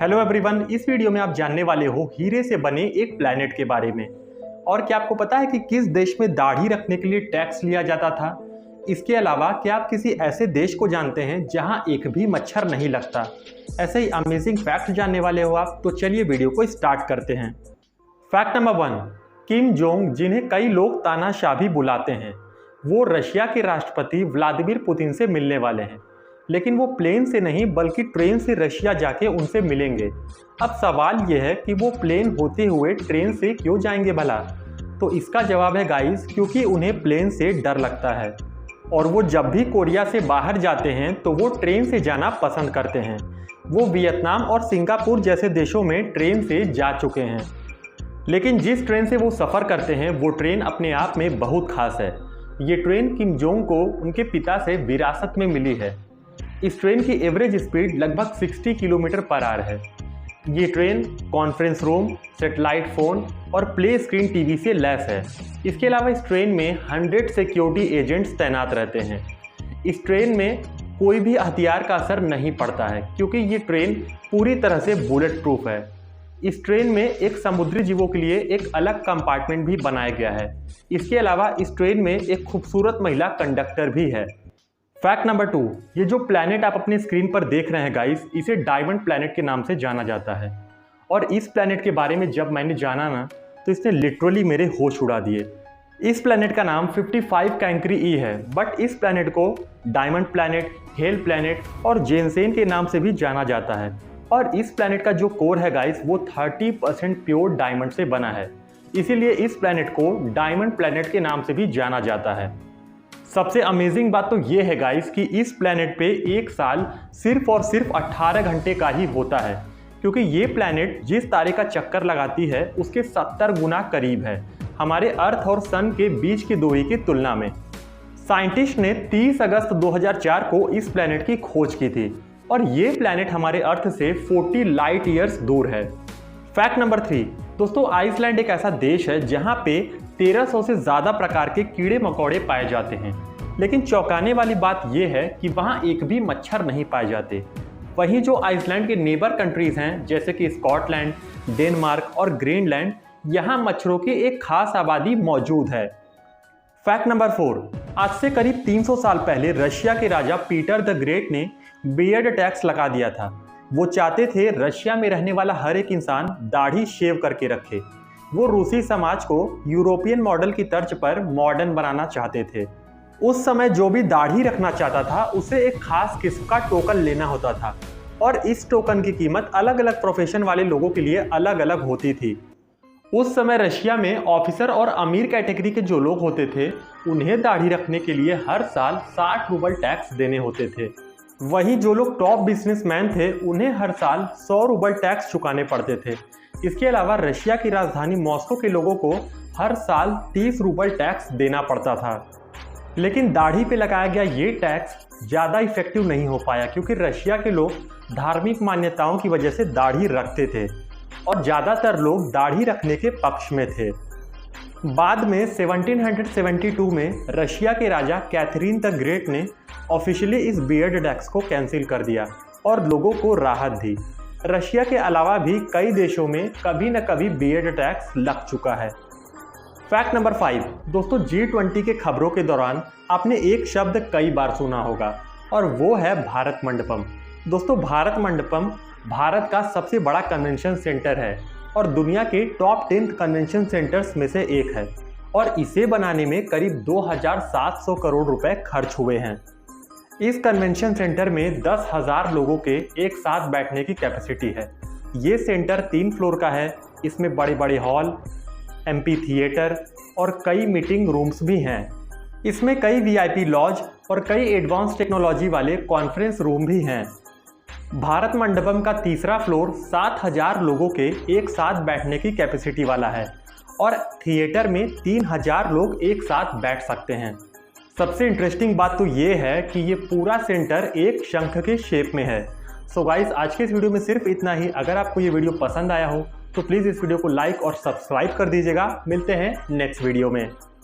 Hello everyone, इस video में आप जानने वाले हो हीरे से बने एक प्लैनेट के बारे में। और क्या आपको पता है कि किस देश में दाढ़ी रखने के लिए टैक्स लिया जाता था? इसके अलावा क्या आप किसी ऐसे देश को जानते हैं जहां एक भी मच्छर नहीं लगता? ऐसे ही अमेजिंग फैक्ट जानने वाले हो आप, तो चलिए वीडियो को स्टार्ट करते हैं। फैक्ट नंबर 1, किम जोंग, जिन्हें कई लोग तानाशाह भी बुलाते हैं, वो रशिया के राष्ट्रपति व्लादिमीर पुतिन से मिलने वाले हैं। लेकिन वो प्लेन से नहीं बल्कि ट्रेन से रशिया जाके उनसे मिलेंगे। अब सवाल ये है कि वो प्लेन होते हुए ट्रेन से क्यों जाएंगे भला? तो इसका जवाब है गाइस, क्योंकि उन्हें प्लेन से डर लगता है और वो जब भी कोरिया से बाहर जाते हैं तो वो ट्रेन से जाना पसंद करते हैं। वो वियतनाम और सिंगापुर जैसे देशों में ट्रेन से जा चुके हैं, लेकिन जिस ट्रेन से वो सफ़र करते हैं वो ट्रेन अपने आप में बहुत खास है। ये ट्रेन किम जोंग को उनके पिता से विरासत में मिली है। इस ट्रेन की एवरेज स्पीड लगभग 60 किलोमीटर पर आवर है। ये train conference room, satellite phone और प्ले स्क्रीन टीवी से लैस है। इसके अलावा इस ट्रेन में 100 सिक्योरिटी एजेंट्स तैनात रहते हैं। इस ट्रेन में कोई भी हथियार का असर नहीं पड़ता है, क्योंकि ये ट्रेन पूरी तरह से बुलेट प्रूफ है। इस ट्रेन में एक समुद्री जीवों के लिए एक अलग कंपार्टमेंट भी बनाया गया है। इसके अलावा इस ट्रेन में एक खूबसूरत महिला कंडक्टर भी है। फैक्ट नंबर 2, ये जो प्लैनेट आप अपने स्क्रीन पर देख रहे हैं गाइस, इसे डायमंड प्लैनेट के नाम से जाना जाता है। और इस प्लैनेट के बारे में जब मैंने जाना ना, तो इसने लिटरली मेरे होश उड़ा दिए। इस प्लैनेट का नाम 55 कैंक्री ई है, बट इस प्लैनेट को डायमंड प्लैनेट, हेल प्लैनेट और जेनसेन के नाम से भी जाना जाता है। और इस प्लैनेट का जो कोर है गाइस, वो 30% प्योर डायमंड से बना है। इसीलिए इस प्लैनेट को डायमंड प्लैनेट के नाम से भी जाना जाता है। सबसे अमेजिंग बात तो ये है गाइस कि इस प्लैनेट पे एक साल सिर्फ और सिर्फ 18 घंटे का ही होता है, क्योंकि ये प्लैनेट जिस तारे का चक्कर लगाती है उसके 70 गुना करीब है हमारे अर्थ और सन के बीच की दूरी की तुलना में। साइंटिस्ट ने 30 अगस्त 2004 को इस प्लैनेट की खोज की थी और ये प्लैनेट हमारे अर्थ से 40 लाइट ईयर्स दूर है। फैक्ट नंबर 3, दोस्तों आइसलैंड एक ऐसा देश है जहां पे 1300 से ज़्यादा प्रकार के कीड़े मकोड़े पाए जाते हैं। लेकिन चौंकाने वाली बात यह है कि वहां एक भी मच्छर नहीं पाए जाते। वहीं जो आइसलैंड के नेबर कंट्रीज हैं जैसे कि स्कॉटलैंड, डेनमार्क और ग्रीनलैंड, यहां मच्छरों की एक खास आबादी मौजूद है। फैक्ट नंबर 4, आज से करीब 300 साल पहले रशिया के राजा पीटर द ग्रेट ने बियर्ड टैक्स लगा दिया था। वो चाहते थे रशिया में रहने वाला हर एक इंसान दाढ़ी शेव करके रखे। वो रूसी समाज को यूरोपियन मॉडल की तर्ज पर मॉडर्न बनाना चाहते थे। उस समय जो भी दाढ़ी रखना चाहता था उसे एक खास किस्म का टोकन लेना होता था और इस टोकन की कीमत अलग अलग प्रोफेशन वाले लोगों के लिए अलग अलग होती थी। उस समय रशिया में ऑफिसर और अमीर कैटेगरी के जो लोग होते थे उन्हें दाढ़ी रखने के लिए हर साल 60 रूबल टैक्स देने होते थे। वहीं जो लोग टॉप बिजनेसमैन थे उन्हें हर साल 100 रूबल टैक्स चुकाने पड़ते थे। इसके अलावा रशिया की राजधानी मॉस्को के लोगों को हर साल 30 रूबल टैक्स देना पड़ता था। लेकिन दाढ़ी पे लगाया गया ये टैक्स ज़्यादा इफेक्टिव नहीं हो पाया, क्योंकि रशिया के लोग धार्मिक मान्यताओं की वजह से दाढ़ी रखते थे और ज़्यादातर लोग दाढ़ी रखने के पक्ष में थे। बाद में 1772 में रशिया के राजा कैथरीन द ग्रेट ने ऑफिशियली इस बियर्ड टैक्स को कैंसिल कर दिया और लोगों को राहत दी। रशिया के अलावा भी कई देशों में कभी न कभी बियर्ड टैक्स लग चुका है। फैक्ट नंबर 5, दोस्तों G20 के खबरों के दौरान आपने एक शब्द कई बार सुना होगा और वो है भारत मंडपम। दोस्तों भारत मंडपम भारत का सबसे बड़ा कन्वेंशन सेंटर है और दुनिया के टॉप 10 कन्वेंशन सेंटर्स में से एक है और इसे बनाने में करीब 2700 करोड़ रुपए खर्च हुए हैं। इस कन्वेंशन सेंटर में 10,000 लोगों के एक साथ बैठने की कैपेसिटी है। ये सेंटर 3 फ्लोर का है। इसमें बड़े बड़े हॉल, एम्पी थिएटर और कई मीटिंग रूम्स भी हैं। इसमें कई VIP लॉज और कई एडवांस टेक्नोलॉजी वाले कॉन्फ्रेंस रूम भी हैं। भारत मंडपम का तीसरा फ्लोर 7,000 लोगों के एक साथ बैठने की कैपेसिटी वाला है और थिएटर में 3,000 लोग एक साथ बैठ सकते हैं। सबसे इंटरेस्टिंग बात तो ये है कि ये पूरा सेंटर एक शंख के शेप में है। सो गाइस, आज के इस वीडियो में सिर्फ इतना ही। अगर आपको ये वीडियो पसंद आया हो तो प्लीज़ इस वीडियो को लाइक और सब्सक्राइब कर दीजिएगा। मिलते हैं नेक्स्ट वीडियो में।